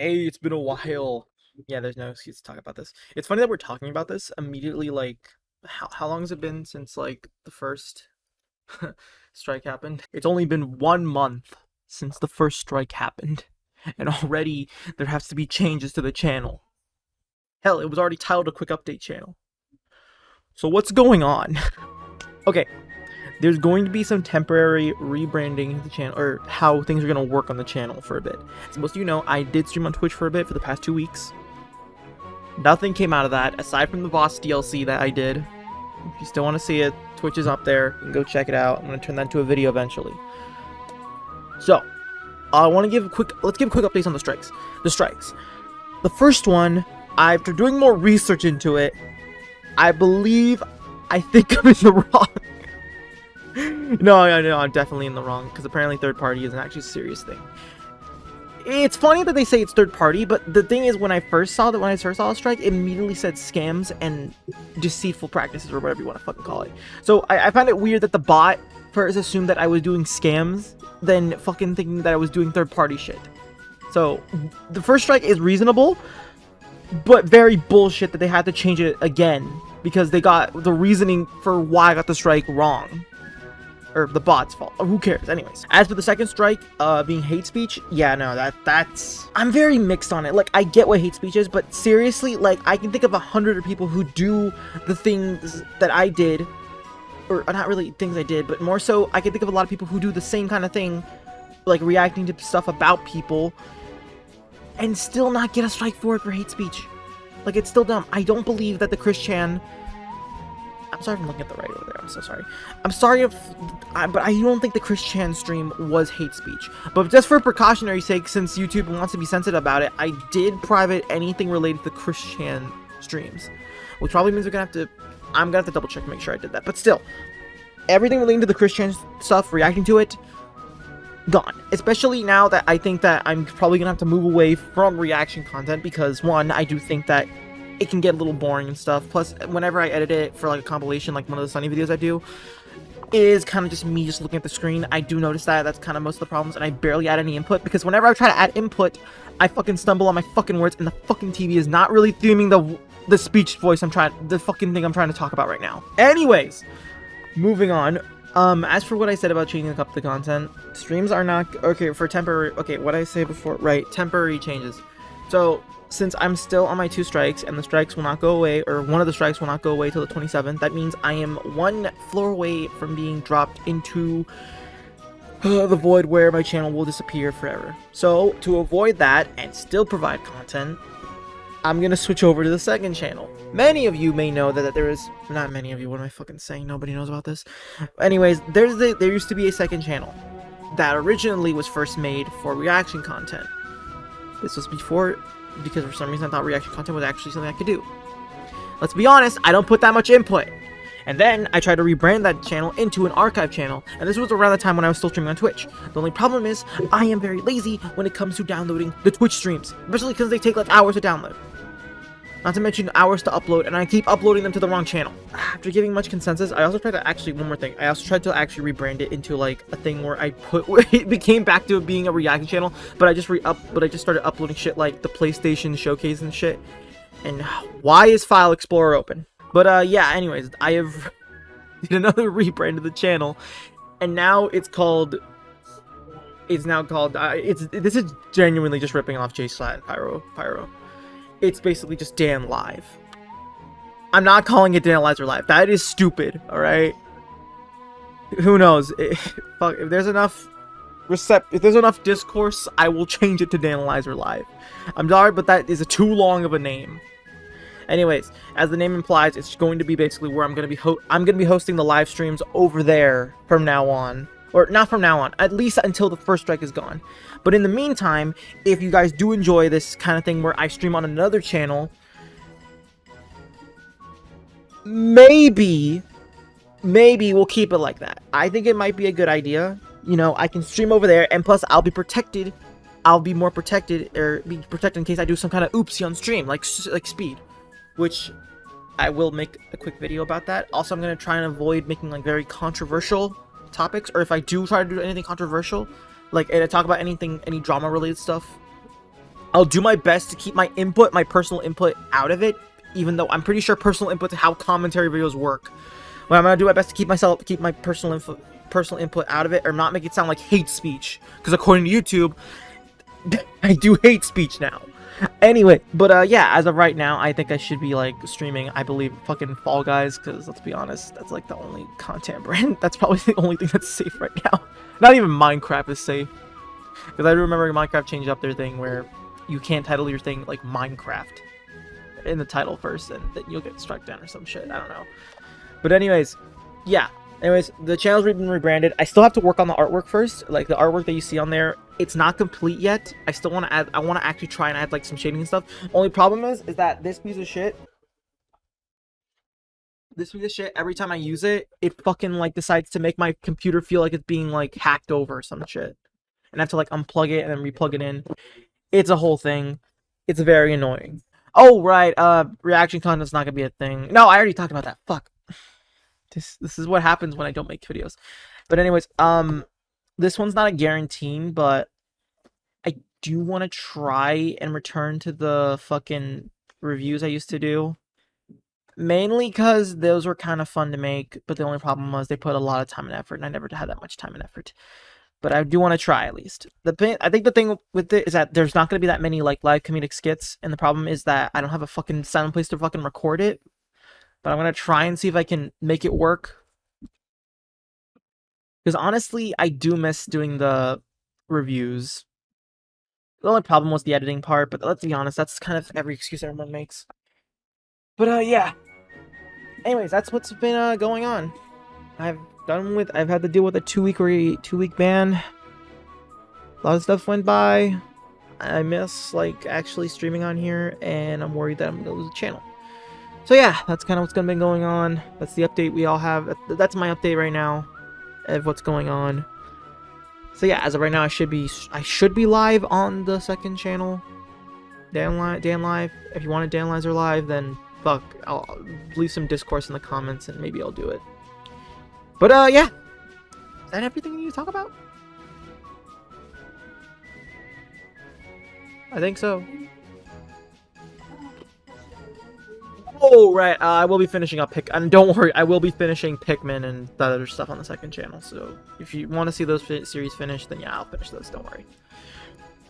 Hey, it's been a while. Yeah, there's no excuse to talk about this. It's funny that we're talking about this immediately, like, how long has it been since, like, the first strike happened? It's only been 1 month since the first strike happened, and already there has to be changes to the channel. Hell, it was already titled a quick update channel. So what's going on? Okay, there's going to be some temporary rebranding of the channel, or how things are going to work on the channel for a bit. As most of you know, I did stream on Twitch for a bit for the past 2 weeks. Nothing came out of that, aside from the Boss DLC that I did. If you still want to see it, Twitch is up there. You can go check it out. I'm going to turn that into a video eventually. So, I want to give let's give quick updates on the strikes. The first one, after doing more research into it, I think I'm in the wrong. No, I'm definitely in the wrong, because apparently third party is an actually serious thing. It's funny that they say it's third party, but the thing is, when I first saw a strike, it immediately said scams and deceitful practices, or whatever you want to fucking call it. So I find it weird that the bot first assumed that I was doing scams, then fucking thinking that I was doing third party shit. So the first strike is reasonable, but very bullshit that they had to change it again because they got the reasoning for why I got the strike wrong. Or the bot's fault. Who cares? Anyways, as for the second strike, being hate speech, yeah, no, that's... I'm very mixed on it. Like, I get what hate speech is, but seriously, like, I can think of 100 people who do the things that I did, or not really things I did, but more so, I can think of a lot of people who do the same kind of thing, like reacting to stuff about people, and still not get a strike for it for hate speech. Like, it's still dumb. I don't believe that the Christian... I'm sorry if I'm looking at the right over there. I'm so sorry. I'm sorry if... but I don't think the Chris Chan stream was hate speech. But just for precautionary sake, since YouTube wants to be sensitive about it, I did private anything related to the Chris Chan streams. Which probably means I'm gonna have to double check to make sure I did that. But still, everything relating to the Chris Chan stuff, reacting to it, gone. Especially now that I think that I'm probably gonna have to move away from reaction content. Because, one, I do think that it can get a little boring and stuff. Plus, whenever I edit it for like a compilation, like one of the Sunny videos I do, it is kind of just me just looking at the screen. I do notice that. That's kind of most of the problems, and I barely add any input, because whenever I try to add input, I fucking stumble on my fucking words, and the fucking TV is not really theming the speech voice the fucking thing I'm trying to talk about right now. Anyways, moving on. As for what I said about changing up the content, streams are not... Okay, for temporary... Okay, what I say before... Right, temporary changes. So... Since I'm still on my 2 strikes, and the strikes will not go away, or one of the strikes will not go away till the 27th, that means I am 1 floor away from being dropped into the void where my channel will disappear forever. So, to avoid that, and still provide content, I'm gonna switch over to the second channel. Many of you may know that there is... Not many of you, what am I fucking saying? Nobody knows about this. Anyways, there used to be a second channel that originally was first made for reaction content. This was before... because for some reason I thought reaction content was actually something I could do. Let's be honest, I don't put that much input. And then I tried to rebrand that channel into an archive channel, and this was around the time when I was still streaming on Twitch. The only problem is, I am very lazy when it comes to downloading the Twitch streams, especially because they take like hours to download. Not to mention hours to upload, and I keep uploading them to the wrong channel. After giving much consensus, I also tried to actually, one more thing, I also tried to actually rebrand it into like a thing where where it became back to being a reaction channel, but I just started uploading shit like the PlayStation Showcase and shit. And why is File Explorer open? But yeah, anyways, I have did another rebrand of the channel, and now this is genuinely just ripping off J Slat and Pyro. It's basically just Dan Live. I'm not calling it DANIELIEZER Live. That is stupid, alright? Who knows? Fuck, if there's enough discourse, I will change it to DANIELIEZER Live. I'm sorry, but that is too long of a name. Anyways, as the name implies, it's going to be basically where I'm going to be hosting the live streams over there from now on. Or not from now on, at least until the first strike is gone. But in the meantime, if you guys do enjoy this kind of thing where I stream on another channel, maybe we'll keep it like that. I think it might be a good idea. You know, I can stream over there, and plus I'll be protected. I'll be more protected, or be protected in case I do some kind of oopsie on stream, like speed. Which I will make a quick video about that. Also, I'm going to try and avoid making like very controversial topics, or if I do try to do anything controversial, like talk about any drama related stuff, I'll do my best to keep my input, my personal input, out of it, even though I'm pretty sure personal input to how commentary videos work. But I'm gonna do my best to keep my personal input out of it, or not make it sound like hate speech, because according to YouTube, I do hate speech now. Anyway, but yeah, as of right now, I think I should be like streaming, I believe, fucking Fall Guys, because let's be honest, that's like the only content brand. That's probably the only thing that's safe right now. Not even Minecraft is safe, because I remember Minecraft changed up their thing where you can't title your thing like Minecraft in the title first, and then you'll get struck down or some shit. I don't know. But anyways, yeah. Anyways, the channel's been rebranded. I still have to work on the artwork first. Like, the artwork that you see on there, it's not complete yet. I still want to add, I want to actually try and add, like, some shading and stuff. Only problem is that this piece of shit, every time I use it, it fucking, like, decides to make my computer feel like it's being, like, hacked over or some shit. And I have to, like, unplug it and then replug it in. It's a whole thing. It's very annoying. Oh, right, reaction content's not gonna be a thing. No, I already talked about that. Fuck. This is what happens when I don't make videos. But anyways, this one's not a guarantee, but I do want to try and return to the fucking reviews I used to do. Mainly because those were kind of fun to make, but the only problem was they put a lot of time and effort, and I never had that much time and effort. But I do want to try, at least. I think the thing with it is that there's not going to be that many, like, live comedic skits, and the problem is that I don't have a fucking sound place to fucking record it. But I'm going to try and see if I can make it work. Because honestly, I do miss doing the reviews. The only problem was the editing part, but let's be honest, that's kind of every excuse everyone makes. But yeah. Anyways, that's what's been going on. I've had to deal with a 2-week ban. A lot of stuff went by. I miss, like, actually streaming on here, and I'm worried that I'm going to lose the channel. So yeah, that's kind of what's been going on. That's the update we all have. That's my update right now of what's going on. So yeah, as of right now, I should be live on the second channel, Dan Live. If you want a DANIELIEZER live, then fuck, I'll leave some discourse in the comments and maybe I'll do it. But yeah, is that everything you need to talk about? I think so. Oh, right, I will be finishing up and don't worry, I will be finishing Pikmin and the other stuff on the second channel, so if you want to see those series finished, then yeah, I'll finish those, don't worry.